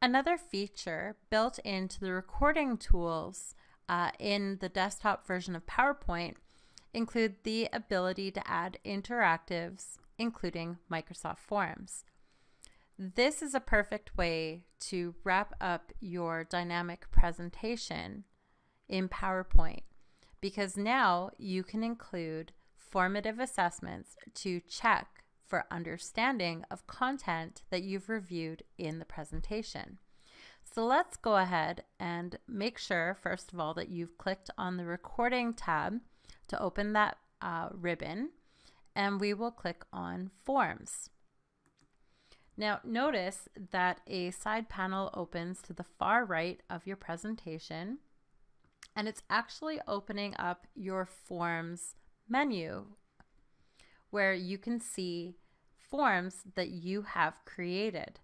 Another feature built into the recording tools in the desktop version of PowerPoint include the ability to add interactives, including Microsoft Forms. This is a perfect way to wrap up your dynamic presentation in PowerPoint, because now you can include formative assessments to check for understanding of content that you've reviewed in the presentation. So let's go ahead and make sure, first of all, that you've clicked on the recording tab to open that ribbon, and we will click on Forms. Now notice that a side panel opens to the far right of your presentation, and it's actually opening up your Forms menu, where you can see forms that you have created.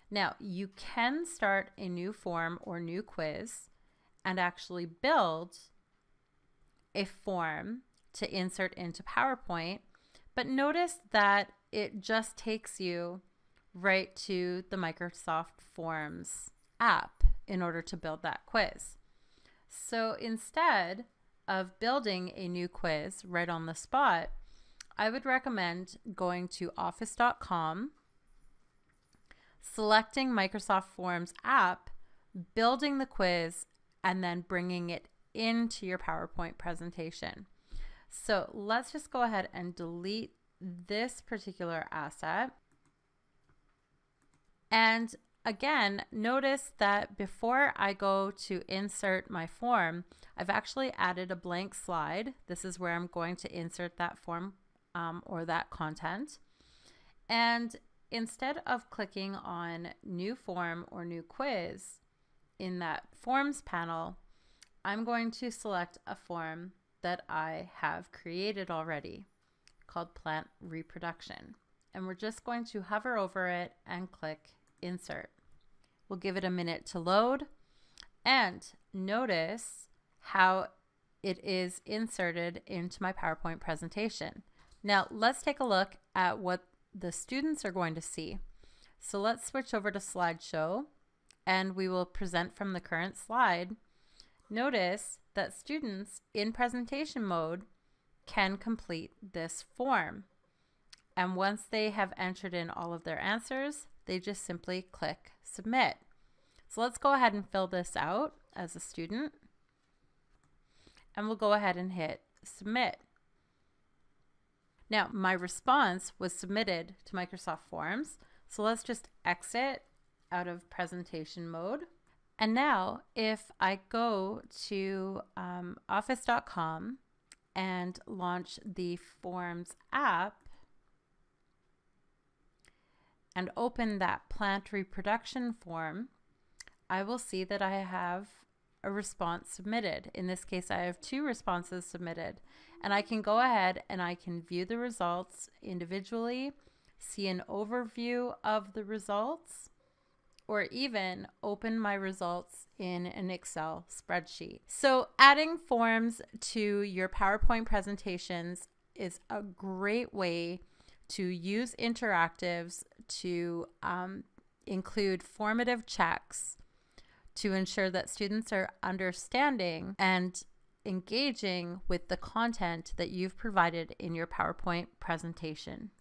Now, you can start a new form or new quiz and actually build a form to insert into PowerPoint, but notice that it just takes you right to the Microsoft Forms app in order to build that quiz. So instead of building a new quiz right on the spot, I would recommend going to office.com, selecting Microsoft Forms app, building the quiz, and then bringing it into your PowerPoint presentation. So let's just go ahead and delete this particular asset. And again, notice that before I go to insert my form, I've actually added a blank slide. This is where I'm going to insert that form or that content. And instead of clicking on new form or new quiz in that forms panel, I'm going to select a form that I have created already called plant reproduction. And we're just going to hover over it and click insert. We'll give it a minute to load, and notice how it is inserted into my PowerPoint presentation. Now let's take a look at what the students are going to see. So let's switch over to slideshow, and we will present from the current slide. Notice that students in presentation mode can complete this form. And once they have entered in all of their answers, they just simply click submit. So let's go ahead and fill this out as a student, and we'll go ahead and hit submit. Now my response was submitted to Microsoft Forms, so let's just exit out of presentation mode. And now if I go to office.com and launch the Forms app and open that plant reproduction form, I will see that I have a response submitted. In this case, I have 2 responses submitted, and I can go ahead and I can view the results individually, see an overview of the results, or even open my results in an Excel spreadsheet. So adding forms to your PowerPoint presentations is a great way to use interactives to include formative checks to ensure that students are understanding and engaging with the content that you've provided in your PowerPoint presentation.